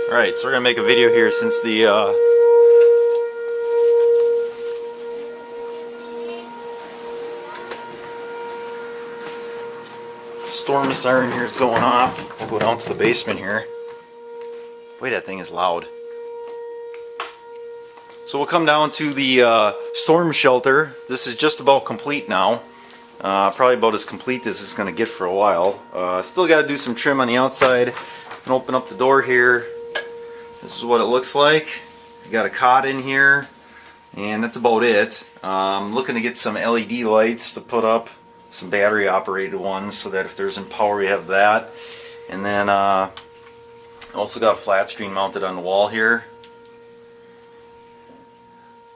Alright, so we're going to make a video here since the storm siren here is going off. We'll go down to the basement here. Boy, that thing is loud. So we'll come down to the storm shelter. This is just about complete now. Probably about as complete as it's going to get for a while. Still got to do some trim on the outside. And open up the door here. This is what it looks like. You got a cot in here, and that's about it. I'm looking to get some LED lights to put up, some battery operated ones, so that if there's in power we have that. And then also got a flat screen mounted on the wall here.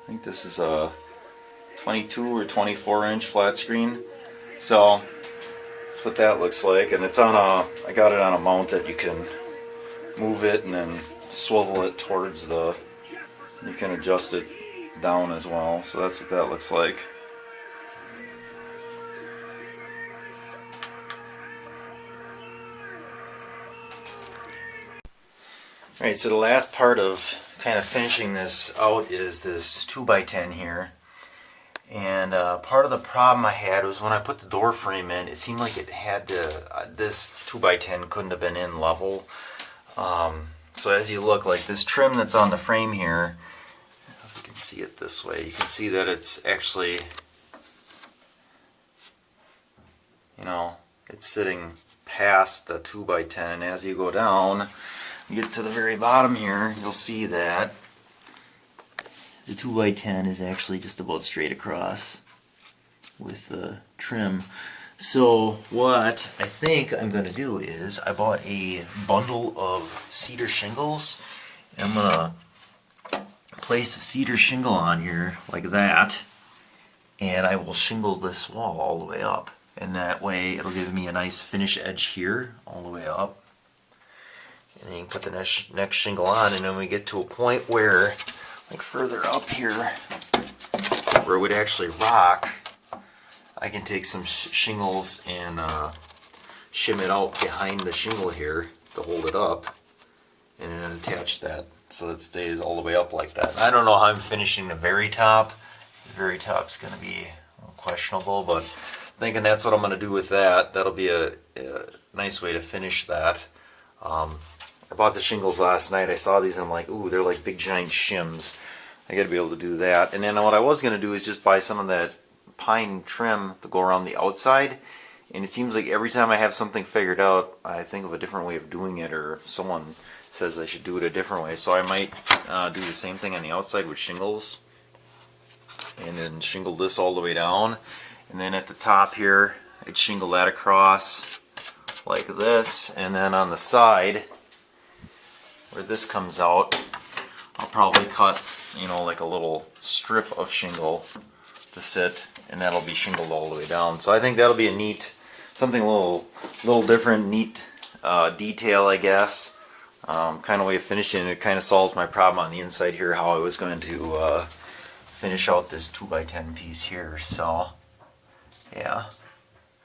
I think this is a 22 or 24 inch flat screen. So that's what that looks like, and it's on a, I got it on a mount that you can move it and then swivel it towards the, you can adjust it down as well. So that's what that looks like. Alright, so the last part of kind of finishing this out is this 2x10 here. And part of the problem I had was when I put the door frame in, it seemed like it had to, this 2x10 couldn't have been in level. So as you look, like this trim that's on the frame here, if you can see it this way, you can see that it's actually, you know, it's sitting past the 2x10, and as you go down, you get to the very bottom here, you'll see that the 2x10 is actually just about straight across with the trim. So what I think I'm going to do is I bought a bundle of cedar shingles. I'm going to place a cedar shingle on here like that, and I will shingle this wall all the way up. And that way it'll give me a nice finish edge here all the way up. And then you can put the next shingle on, and then we get to a point where, like further up here, where it would actually rock, I can take some shingles and shim it out behind the shingle here to hold it up, and then attach that so it stays all the way up like that. And I don't know how I'm finishing the very top. The very top is going to be a little questionable, but thinking that's what I'm going to do with that. That'll be a nice way to finish that. I bought the shingles last night. I saw these and I'm like, ooh, they're like big giant shims. I got to be able to do that. And then what I was going to do is just buy some of that pine trim to go around the outside, and it seems like every time I have something figured out, I think of a different way of doing it, or someone says I should do it a different way. So I might do the same thing on the outside with shingles, and then shingle this all the way down, and then at the top here I'd shingle that across like this, and then on the side where this comes out I'll probably cut, you know, like a little strip of shingle to sit, and that'll be shingled all the way down. So I think that'll be a neat, something a little different, neat detail, I guess. Kind of way of finishing it. It kind of solves my problem on the inside here, how I was going to finish out this 2x10 piece here. So yeah,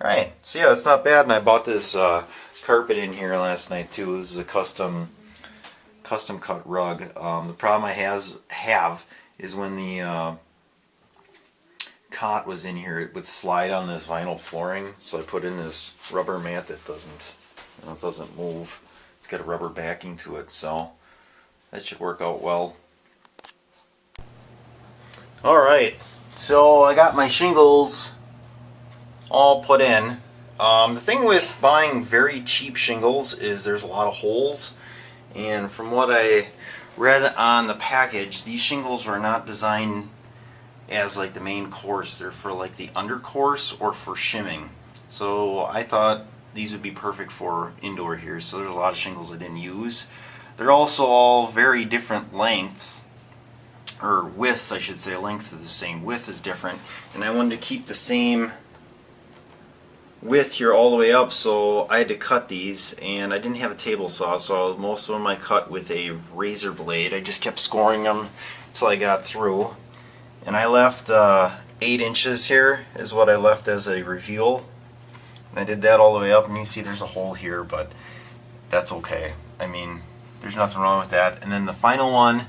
alright, so yeah, it's not bad. And I bought this carpet in here last night too. This is a custom cut rug. The problem I have is when the cot was in here, it would slide on this vinyl flooring, so I put in this rubber mat that doesn't move. It's got a rubber backing to it, so that should work out well. Alright, so I got my shingles all put in. The thing with buying very cheap shingles is there's a lot of holes, and from what I read on the package, these shingles are not designed as like the main course. They're for like the undercourse or for shimming. So I thought these would be perfect for indoor here. So there's a lot of shingles I didn't use. They're also all very different lengths, or widths I should say. Length is the same, width is different, and I wanted to keep the same width here all the way up, so I had to cut these, and I didn't have a table saw, so most of them I cut with a razor blade. I just kept scoring them until I got through. And I left 8 inches here is what I left as a reveal. And I did that all the way up, and you see there's a hole here, but that's okay. I mean, there's nothing wrong with that. And then the final one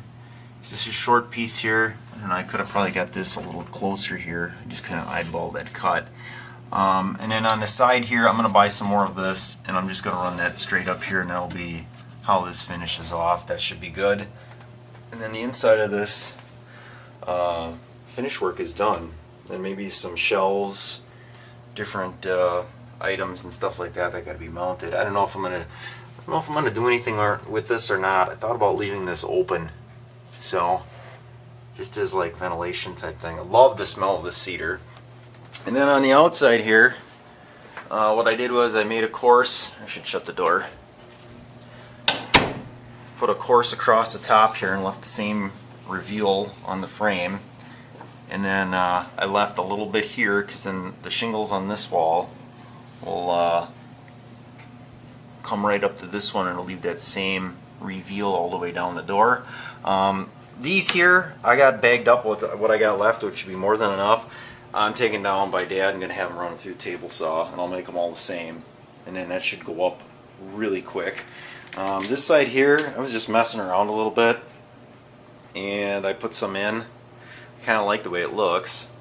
is just a short piece here. I don't know, I could have probably got this a little closer here. I just kind of eyeballed that cut. And then on the side here, I'm going to buy some more of this, and I'm just going to run that straight up here, and that'll be how this finishes off. That should be good. And then the inside of this finish work is done. And maybe some shelves, different items and stuff like that got to be mounted. I don't know if I'm gonna do anything with this or not. I thought about leaving this open, so just as like ventilation type thing. I love the smell of this cedar. And then on the outside here, what I did was I made a course. I should shut the door. Put a course across the top here and left the same reveal on the frame. And then I left a little bit here because then the shingles on this wall will come right up to this one, and it'll leave that same reveal all the way down the door. These here, I got bagged up with what I got left, which should be more than enough. I'm taking down by Dad and going to have them run through table saw, and I'll make them all the same. And then that should go up really quick. This side here, I was just messing around a little bit, and I put some in. Kind of like the way it looks.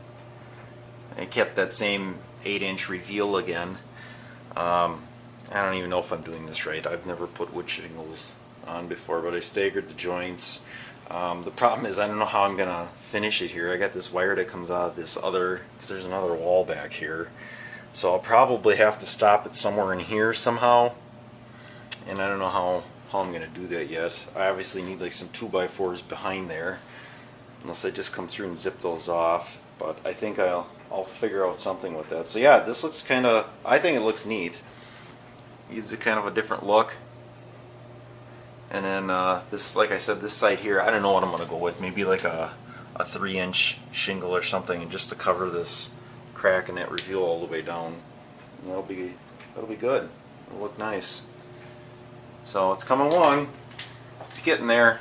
I kept that same 8-inch reveal again. I don't even know if I'm doing this right. I've never put wood shingles on before, but I staggered the joints. The problem is I don't know how I'm gonna finish it here. I got this wire that comes out of this other, because there's another wall back here, so I'll probably have to stop it somewhere in here somehow, and I don't know how I'm gonna do that yet. I obviously need like some 2x4s behind there, unless I just come through and zip those off, but I think I'll figure out something with that. So yeah, this looks kind of, I think it looks neat. Gives it kind of a different look. And then this, like I said, this side here, I don't know what I'm going to go with. Maybe like a 3-inch shingle or something, and just to cover this crack and that reveal all the way down. And that'll be good. It'll look nice. So it's coming along. It's getting there.